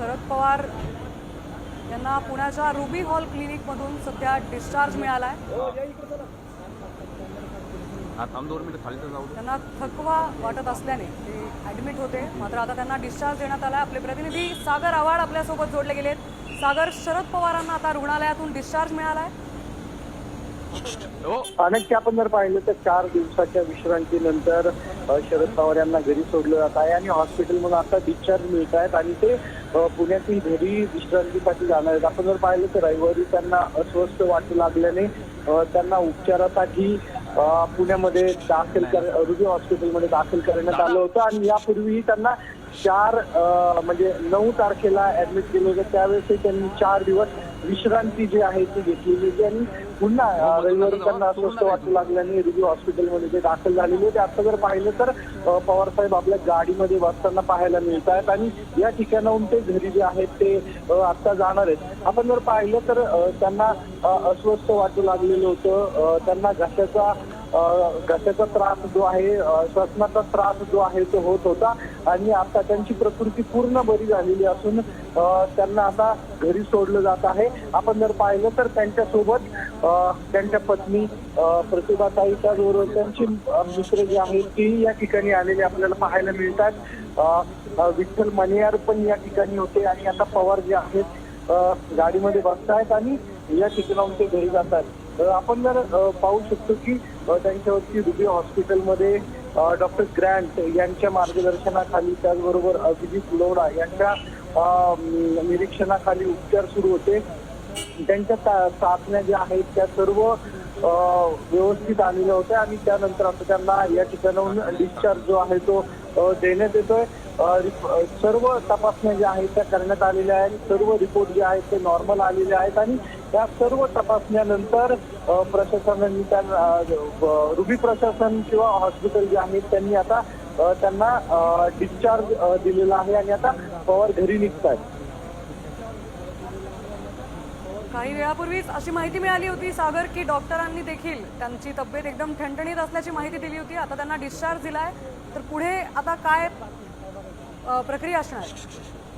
शरद पवार यांना पुण्याच्या ruby hall क्लिनिकमधून सध्या डिस्चार्ज मिळाला आहे। त्यांना थकवा वाटत असल्याने ते ॲडमिट होते, मात्र आता त्यांना डिस्चार्ज देण्यात आला। आपले प्रतिनिधी सागर आव्हाड आपल्यासोबत जोडले गेलेत। सागर, शरद पवारांना आता रुग्णालयातून डिस्चार्ज मिळाला आहे। अनेक आपण जर पाहिलं तर 4 दिवसाच्या विश्रांतीनंतर शरद पवार यांना घरी सोडलं जात आहे आणि हॉस्पिटलमधून आता डिस्चार्ज मिळत आहेत आणि ते पुण्यातील घरी विश्रांतीसाठी जाणार आहेत। आपण जर पाहिलं तर रविवारी त्यांना अस्वस्थ वाटू लागल्याने त्यांना उपचारासाठी पुण्यामध्ये रुबी हॉस्पिटलमध्ये दाखल करण्यात आलं होतं आणि यापूर्वीही त्यांना 9 तारखेला ऍडमिट केलं होतं। त्यावेळेस त्यांनी 4 दिवस विश्रांती जी आहे ती घेतलेली होती आणि पुन्हा रविवारी त्यांना अस्वस्थ वाटू लागल्याने रुबी हॉस्पिटलमध्ये ते दाखल झालेले होते। आता जर पाहिलं तर पवार साहेब आपल्या गाडीमध्ये बसताना पाहायला मिळत आहेत आणि या ठिकाणाहून ते घरी जे आहेत ते आता जाणार आहेत। आपण जर पाहिलं तर त्यांना अस्वस्थ वाटू लागलेलं होतं, त्यांना घशाचा त्रास जो आहे, श्वसनाचा त्रास जो आहे तो होत होता आणि आता त्यांची प्रकृती पूर्ण बरी झालेली असून त्यांना आता घरी सोडलं जात आहे। आपण जर पाहिलं तर त्यांच्यासोबत त्यांच्या पत्नी प्रतिभाताईच्या बरोबर त्यांची मित्र जी आहेत ती या ठिकाणी आलेले आपल्याला पाहायला मिळतात। विठ्ठल मणियार पण या ठिकाणी होते आणि आता पवार जे आहेत गाडीमध्ये बसतायत आणि या ठिकाणाहून ते घरी जातात। आपण जर पाहू शकतो की त्यांच्यावरती रुबी हॉस्पिटलमध्ये डॉक्टर ग्रँट यांच्या मार्गदर्शनाखाली, त्याचबरोबर अभिजित लोढा यांच्या निरीक्षणाखाली उपचार सुरू होते। त्यांच्या चाचण्या ज्या आहेत त्या सर्व व्यवस्थित आलेल्या होत्या आणि त्यानंतर आता त्यांना या ठिकाणाहून डिस्चार्ज जो आहे तो देण्यात येतोय। सर्व तपासण्या ज्या आहेत त्या करण्यात आलेल्या आहेत, सर्व रिपोर्ट जे आहेत ते नॉर्मल आलेले आहेत आणि त्या सर्व तपासण्यानंतर प्रशासनाने रुबी प्रशासन किंवा हॉस्पिटल जे आहेत त्यांनी आता त्यांना डिस्चार्ज दिलेला आहे आणि आता पवार घरी निघतात। काही वेळापूर्वीच अशी माहिती मिळाली होती सागर की डॉक्टरांनी देखील त्यांची तब्येत एकदम ठणठणीत असल्याची माहिती दिली होती। आता त्यांना डिस्चार्ज दिलाय, तर पुढे आता काय प्रक्रिया असणार?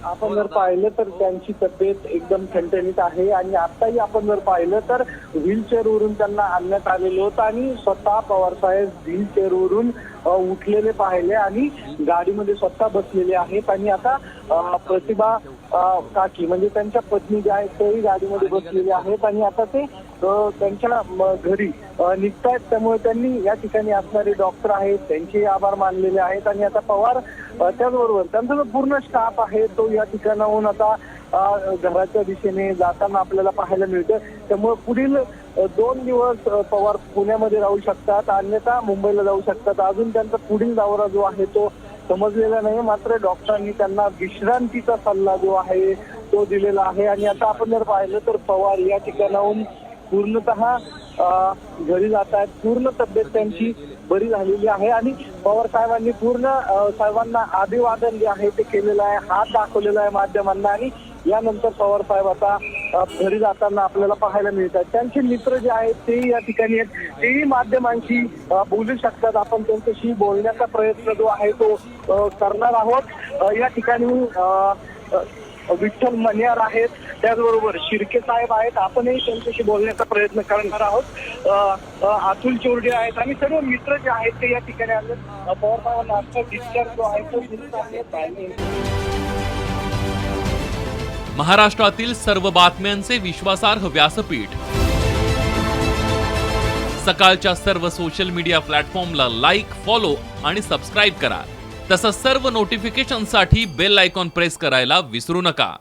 आपण जर पाहिलं तर त्यांची तब्येत एकदम ठणठणीत आहे आणि आताही आपण जर पाहिलं तर व्हीलचेअरवरून त्यांना आणण्यात आलेलं होतं आणि स्वतः पवार साहेब व्हीलचेअरवरून उठलेले पाहिले आणि गाडीमध्ये स्वतः बसलेले आहेत आणि आता प्रतिभा काकी म्हणजे त्यांच्या पत्नी जे आहेत तेही गाडीमध्ये बसलेले आहेत आणि आता ते त्यांच्या घरी निघतायत। त्यामुळे त्यांनी या ठिकाणी असणारे डॉक्टर आहेत त्यांचे आभार मानलेले आहेत आणि आता पवार त्याचबरोबर त्यांचा जो पूर्ण स्टाफ आहे तो या ठिकाणाहून आता घराच्या दिशेने जाताना आपल्याला पाहायला मिळतं। त्यामुळे पुढील 2 दिवस पवार पुण्यामध्ये राहू शकतात, अन्यथा मुंबईला जाऊ शकतात। अजून त्यांचा पुढील दौरा जो आहे तो समजलेला नाही, मात्र डॉक्टरांनी त्यांना विश्रांतीचा सल्ला जो आहे तो दिलेला आहे आणि आता आपण जर पाहिलं तर पवार या ठिकाणाहून पूर्णतः घरी जात आहेत। पूर्ण तब्येत त्यांची बरी झालेली आहे आणि पवार साहेबांनी पूर्ण साहेबांना अभिवादन जे आहे ते केलेलं आहे, हात दाखवलेला आहे माध्यमांना आणि यानंतर पवार साहेब आता घरी जाताना आपल्याला पाहायला मिळतात। त्यांचे मित्र जे आहेत तेही या ठिकाणी आहेत, तेही माध्यमांशी बोलू शकतात। आपण त्यांच्याशी बोलण्याचा प्रयत्न जो आहे तो करणार आहोत। या ठिकाणी विठ्ठल मणियार आहेत, त्याचबरोबर शिर्के साहेब आहेत, आपणही त्यांच्याशी बोलण्याचा प्रयत्न करणार आहोत। अतुल चोरडे आहेत आणि सर्व मित्र जे आहेत ते या ठिकाणी आले। पवार साहेबांना आता डिस्चार्ज जो आहे तो दिला आहे। महाराष्ट्रातील सर्व बातम्यांचे विश्वासार्ह व्यासपीठ, सकाळच्या सर्व सोशल मीडिया प्लॅटफॉर्मला लाईक, फॉलो आणि सबस्क्राईब करा। तसंच सर्व नोटिफिकेशनसाठी बेल आयकॉन प्रेस करायला विसरू नका।